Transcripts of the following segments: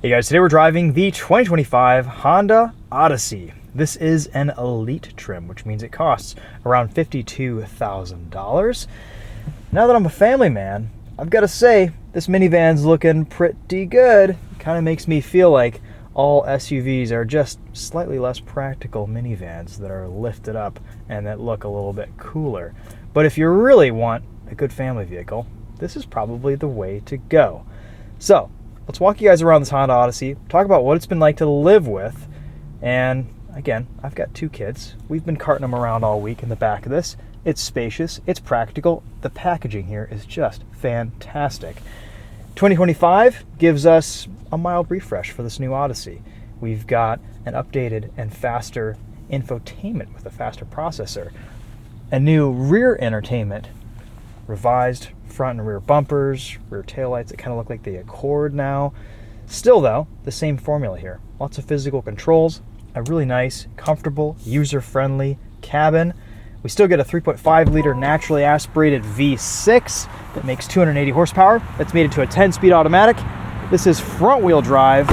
Hey guys, today we're driving the 2025 Honda Odyssey. This is an elite trim, which means it costs around $52,000. Now that I'm a family man, I've got to say, this minivan's looking pretty good. It kind of makes me feel like all SUVs are just slightly less practical minivans that are lifted up and that look a little bit cooler. But if you really want a good family vehicle, this is probably the way to go. So, let's walk you guys around this Honda Odyssey, talk about what it's been like to live with, and again, I've got two kids. We've been carting them around all week in the back of this. It's spacious, it's practical, the packaging here is just fantastic. 2025 gives us a mild refresh for this new Odyssey. We've got an updated and faster infotainment with a faster processor, a new rear entertainment, revised front and rear bumpers, rear taillights that kind of look like the Accord now. Still though, the same formula here. Lots of physical controls, a really nice, comfortable, user-friendly cabin. We still get a 3.5 liter naturally aspirated V6 that makes 280 horsepower. That's made into a 10-speed automatic. This is front wheel drive.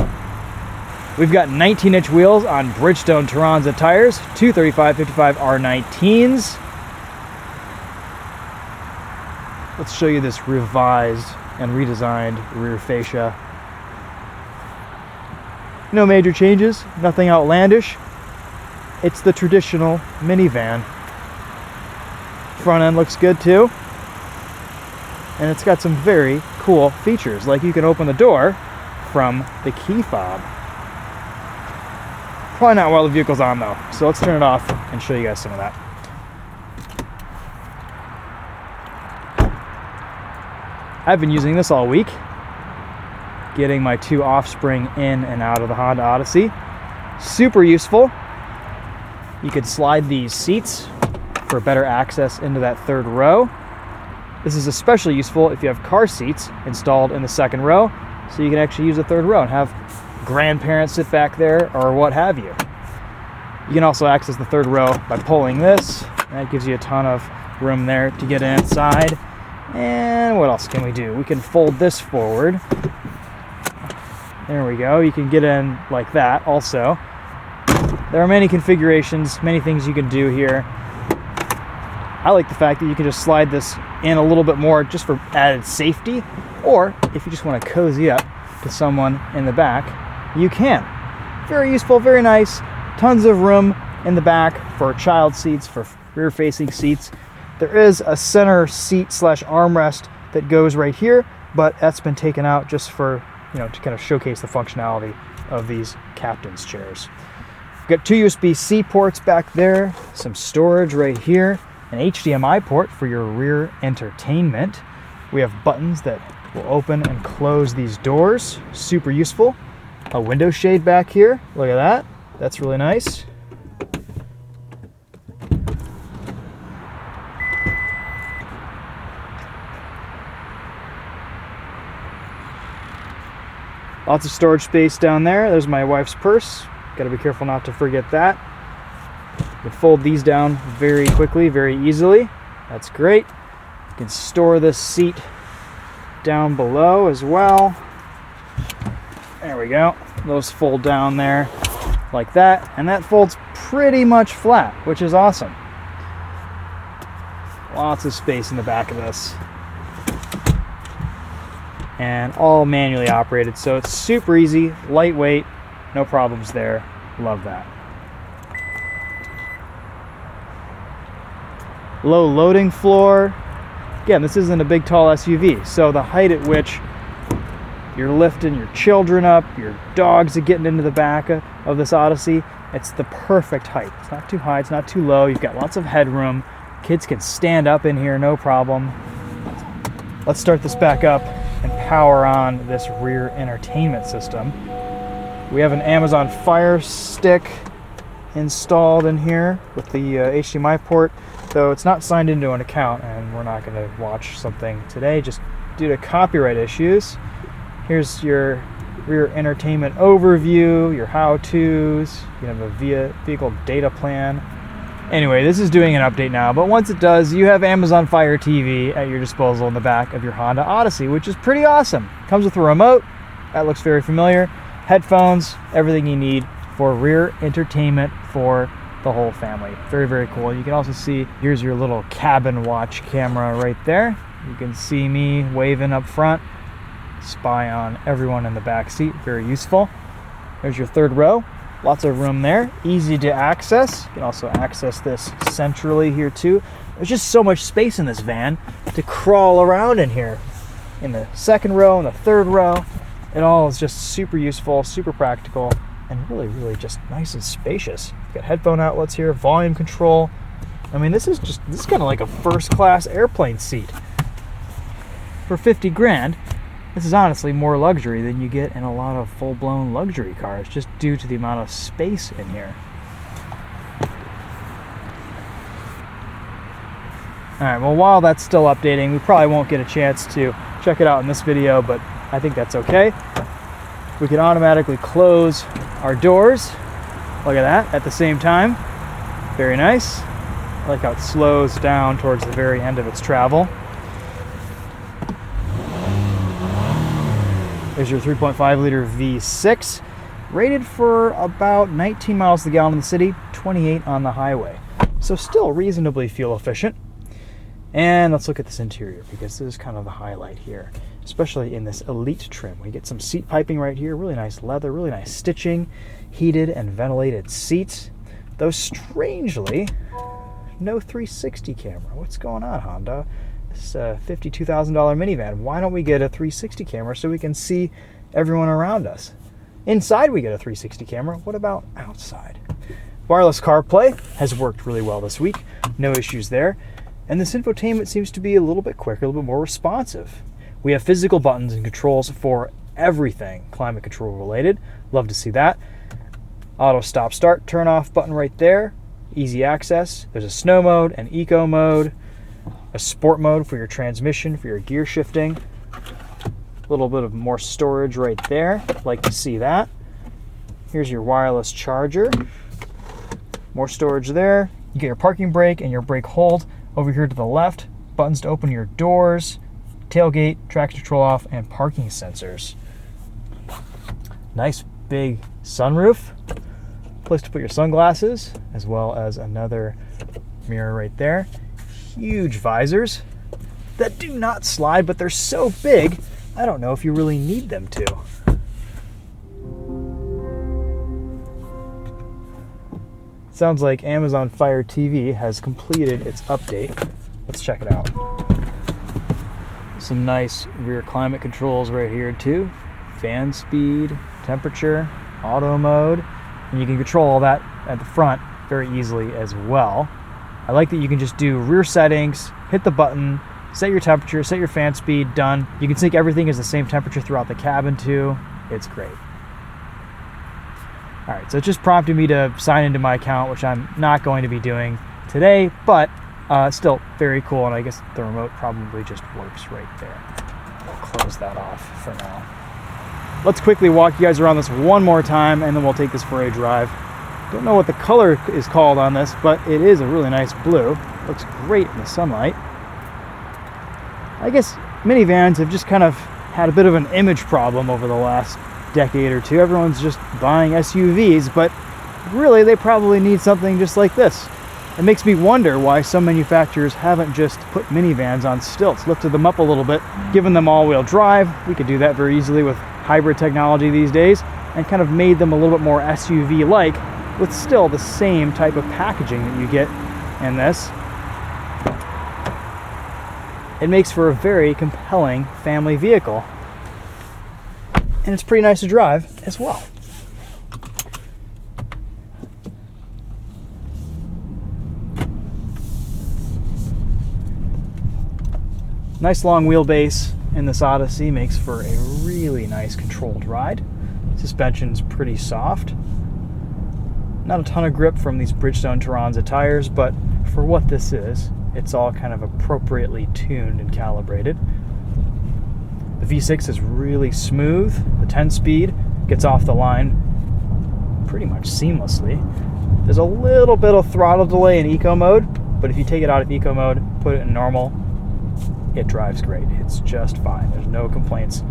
We've got 19-inch wheels on Bridgestone Turanza tires, 235/55 R19s. Let's show you this revised and redesigned rear fascia. No major changes, nothing outlandish. It's the traditional minivan. Front end looks good too. And it's got some very cool features, like you can open the door from the key fob. Probably not while the vehicle's on though, so let's turn it off and show you guys some of that. I've been using this all week, getting my two offspring in and out of the Honda Odyssey. Super useful. You could slide these seats for better access into that third row. This is especially useful if you have car seats installed in the second row, so you can actually use the third row and have grandparents sit back there or what have you. You can also access the third row by pulling this. That gives you a ton of room there to get inside. And what else can we do? We can fold this forward. There we go. You can get in like that also. There are many configurations, many things you can do here. I like the fact that you can just slide this in a little bit more just for added safety, or if you just want to cozy up to someone in the back, you can. Very useful, very nice. Tons of room in the back for child seats, for rear-facing seats. There is a center seat / armrest that goes right here, but that's been taken out just for, to kind of showcase the functionality of these captain's chairs. We've got two USB-C ports back there, some storage right here, an HDMI port for your rear entertainment. We have buttons that will open and close these doors. Super useful. A window shade back here. Look at that. That's really nice. Lots of storage space down there. There's my wife's purse. Got to be careful not to forget that. You can fold these down very quickly, very easily. That's great. You can store this seat down below as well. There we go. Those fold down there like that, and that folds pretty much flat, which is awesome. Lots of space in the back of this. And all manually operated, so it's super easy, lightweight, no problems there. Love that. Low loading floor. Again, this isn't a big tall SUV, so the height at which you're lifting your children up, your dogs are getting into the back of this Odyssey, it's the perfect height. It's not too high, it's not too low. You've got lots of headroom. Kids can stand up in here, no problem. Let's start this back up and power on this rear entertainment system. We have an Amazon Fire Stick installed in here with the HDMI port, though it's not signed into an account and we're not going to watch something today just due to copyright issues. Here's your rear entertainment overview, your how-tos. You have a vehicle data plan. Anyway, this is doing an update now, but once it does, you have Amazon Fire TV at your disposal in the back of your Honda Odyssey, which is pretty awesome. Comes with a remote. That looks very familiar. headphones, everything you need for rear entertainment for the whole family. Very, very cool. You can also see, here's your little cabin watch camera right there. You can see me waving up front, spy on everyone in the back seat. Very useful. There's your third row. Lots of room there, easy to access. You can also access this centrally here too. There's just so much space in this van to crawl around in here. In the second row and the third row, it all is just super useful, super practical, and really, really just nice and spacious. You've got headphone outlets here, volume control. I mean, this is kind of like a first-class airplane seat. For 50 grand, this is honestly more luxury than you get in a lot of full-blown luxury cars, just due to the amount of space in here. Alright, well, while that's still updating, we probably won't get a chance to check it out in this video, but I think that's okay. We can automatically close our doors. Look at that, at the same time. Very nice. I like how it slows down towards the very end of its travel. There's your 3.5 liter V6, rated for about 19 miles to the gallon in the city, 28 on the highway. So still reasonably fuel efficient. And let's look at this interior, because this is kind of the highlight here, especially in this Elite trim. We get some seat piping right here, really nice leather, really nice stitching, heated and ventilated seats. Though strangely, no 360 camera. What's going on, Honda? This $52,000 minivan. Why don't we get a 360 camera so we can see everyone around us? Inside we get a 360 camera. What about outside? Wireless CarPlay has worked really well this week. No issues there. And this infotainment seems to be a little bit quicker, a little bit more responsive. We have physical buttons and controls for everything climate control related. Love to see that. Auto stop start turn off button right there. Easy access. There's a snow mode, an eco mode, a sport mode for your transmission, for your gear shifting. A little bit of more storage right there. Like to see that. Here's your wireless charger. More storage there. You get your parking brake and your brake hold over here to the left. Buttons to open your doors, tailgate, traction control off, and parking sensors. Nice big sunroof. Place to put your sunglasses, as well as another mirror right there. Huge visors that do not slide, but they're so big, I don't know if you really need them to. Sounds like Amazon Fire TV has completed its update. Let's check it out. Some nice rear climate controls right here too. Fan speed, temperature, auto mode, and you can control all that at the front very easily as well. I like that you can just do rear settings, hit the button, set your temperature, set your fan speed, done. You can sync everything as the same temperature throughout the cabin too. It's great. All right, so it just prompted me to sign into my account, which I'm not going to be doing today, but still very cool, and I guess the remote probably just works right there. We'll close that off for now. Let's quickly walk you guys around this one more time, and then we'll take this for a drive. Don't know what the color is called on this, but it is a really nice blue. Looks great in the sunlight. I guess minivans have just kind of had a bit of an image problem over the last decade or two. Everyone's just buying SUVs, but really they probably need something just like this. It makes me wonder why some manufacturers haven't just put minivans on stilts, lifted them up a little bit, given them all-wheel drive. We could do that very easily with hybrid technology these days, and kind of made them a little bit more SUV-like, with still the same type of packaging that you get in this. It makes for a very compelling family vehicle. And it's pretty nice to drive as well. Nice long wheelbase in this Odyssey makes for a really nice controlled ride. Suspension's pretty soft. Not a ton of grip from these Bridgestone Turanza tires, but for what this is, it's all kind of appropriately tuned and calibrated. The V6 is really smooth. The 10-speed gets off the line pretty much seamlessly. There's a little bit of throttle delay in eco mode, but if you take it out of eco mode, put it in normal, it drives great. It's just fine. There's no complaints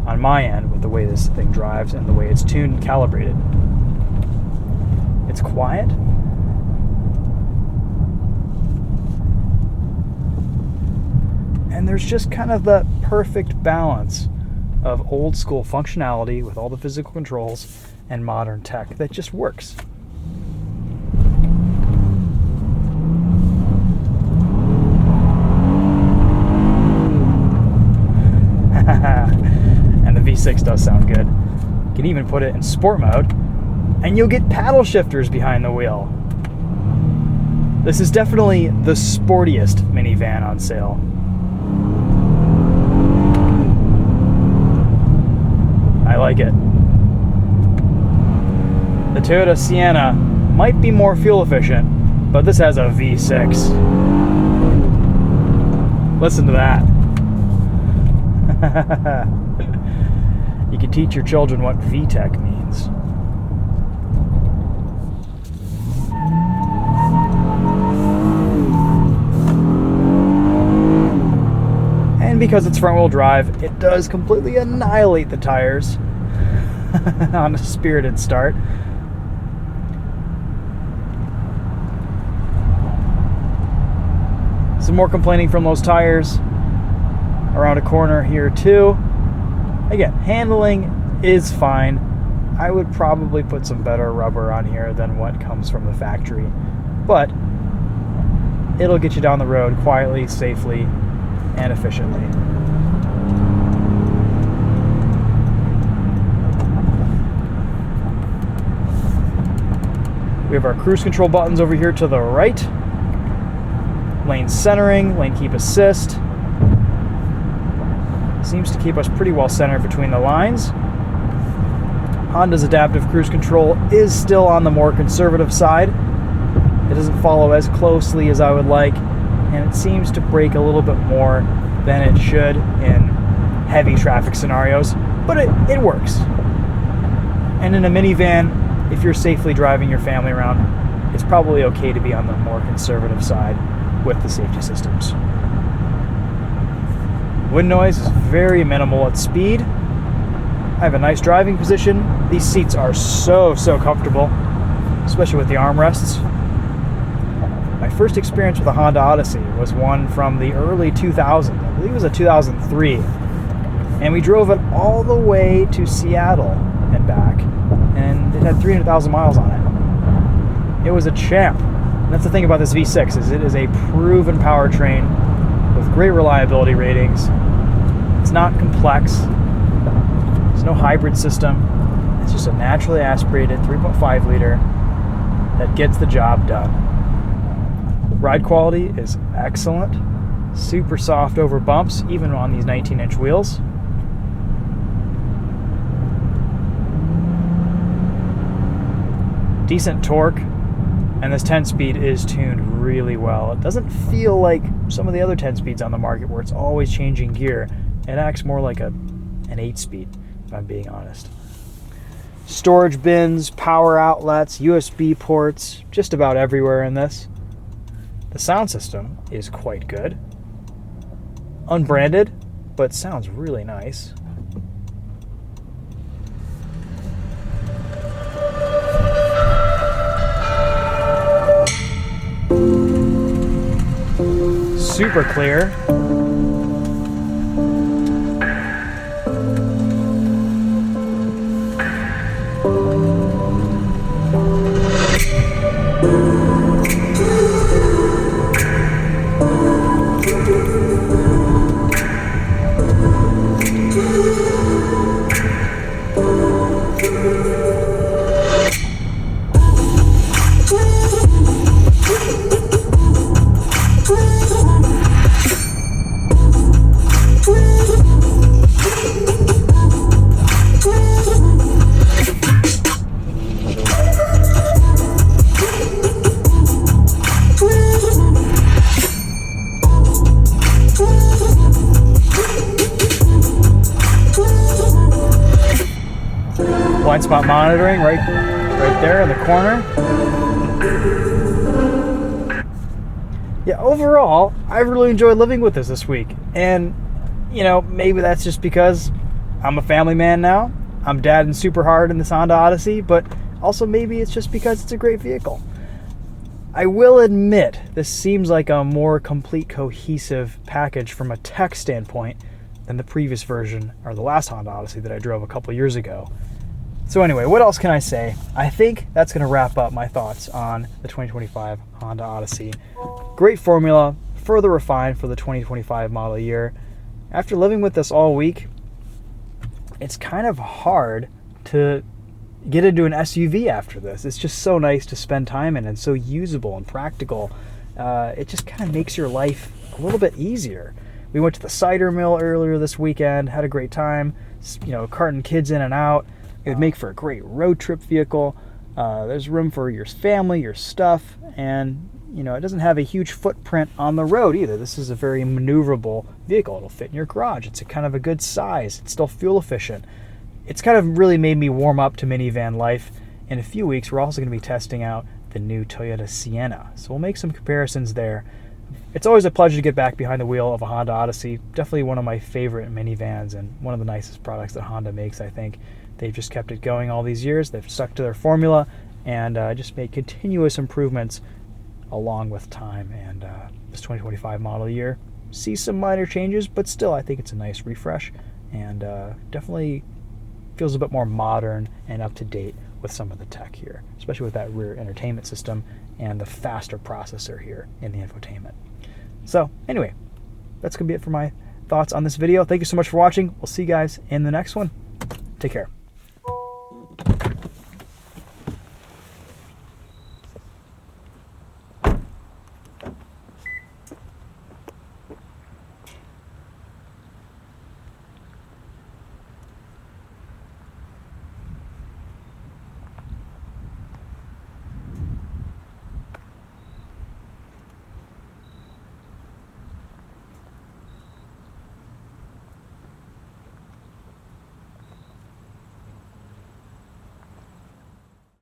on my end with the way this thing drives and the way it's tuned and calibrated. It's quiet. And there's just kind of the perfect balance of old school functionality with all the physical controls and modern tech that just works. And the V6 does sound good. You can even put it in sport mode, and you'll get paddle shifters behind the wheel. This is definitely the sportiest minivan on sale. I like it. The Toyota Sienna might be more fuel efficient, but this has a V6. Listen to that. You can teach your children what VTEC means. And because it's front-wheel drive, it does completely annihilate the tires on a spirited start. Some more complaining from those tires around a corner here too. Again, handling is fine. I would probably put some better rubber on here than what comes from the factory, but it'll get you down the road quietly, safely, and efficiently. We have our cruise control buttons over here to the right. Lane centering, lane keep assist. Seems to keep us pretty well centered between the lines. Honda's adaptive cruise control is still on the more conservative side. It doesn't follow as closely as I would like, and it seems to brake a little bit more than it should in heavy traffic scenarios, but it works. And in a minivan, if you're safely driving your family around, it's probably okay to be on the more conservative side with the safety systems. Wind noise is very minimal at speed. I have a nice driving position. These seats are so comfortable, especially with the armrests. My first experience with a Honda Odyssey was one from the early 2000s. I believe it was a 2003. And we drove it all the way to Seattle and back. And it had 300,000 miles on it. It was a champ. And that's the thing about this V6, is it is a proven powertrain with great reliability ratings. It's not complex. There's no hybrid system. It's just a naturally aspirated 3.5 liter that gets the job done. Ride quality is excellent. Super soft over bumps, even on these 19-inch wheels. Decent torque, and this 10-speed is tuned really well. It doesn't feel like some of the other 10-speeds on the market where it's always changing gear. It acts more like an 8-speed, if I'm being honest. Storage bins, power outlets, USB ports, just about everywhere in this. The sound system is quite good. Unbranded, but sounds really nice. Super clear. Blind spot monitoring right there in the corner. Yeah, overall, I really enjoyed living with this week. And, maybe that's just because I'm a family man now. I'm dadding super hard in this Honda Odyssey, but also maybe it's just because it's a great vehicle. I will admit, this seems like a more complete, cohesive package from a tech standpoint than the previous version, or the last Honda Odyssey that I drove a couple years ago. So anyway, what else can I say? I think that's going to wrap up my thoughts on the 2025 Honda Odyssey. Great formula, further refined for the 2025 model year. After living with this all week, it's kind of hard to get into an SUV after this. It's just so nice to spend time in and so usable and practical. It just kind of makes your life a little bit easier. We went to the cider mill earlier this weekend, had a great time, carting kids in and out. It would make for a great road trip vehicle. There's room for your family, your stuff, and it doesn't have a huge footprint on the road either. This is a very maneuverable vehicle. It'll fit in your garage. It's a kind of a good size. It's still fuel efficient. It's kind of really made me warm up to minivan life. In a few weeks, we're also going to be testing out the new Toyota Sienna. So we'll make some comparisons there. It's always a pleasure to get back behind the wheel of a Honda Odyssey. Definitely one of my favorite minivans and one of the nicest products that Honda makes, I think. They've just kept it going all these years. They've stuck to their formula and just made continuous improvements along with time. And this 2025 model year sees some minor changes, but still I think it's a nice refresh and definitely feels a bit more modern and up to date with some of the tech here, especially with that rear entertainment system and the faster processor here in the infotainment. So anyway, that's going to be it for my thoughts on this video. Thank you so much for watching. We'll see you guys in the next one. Take care.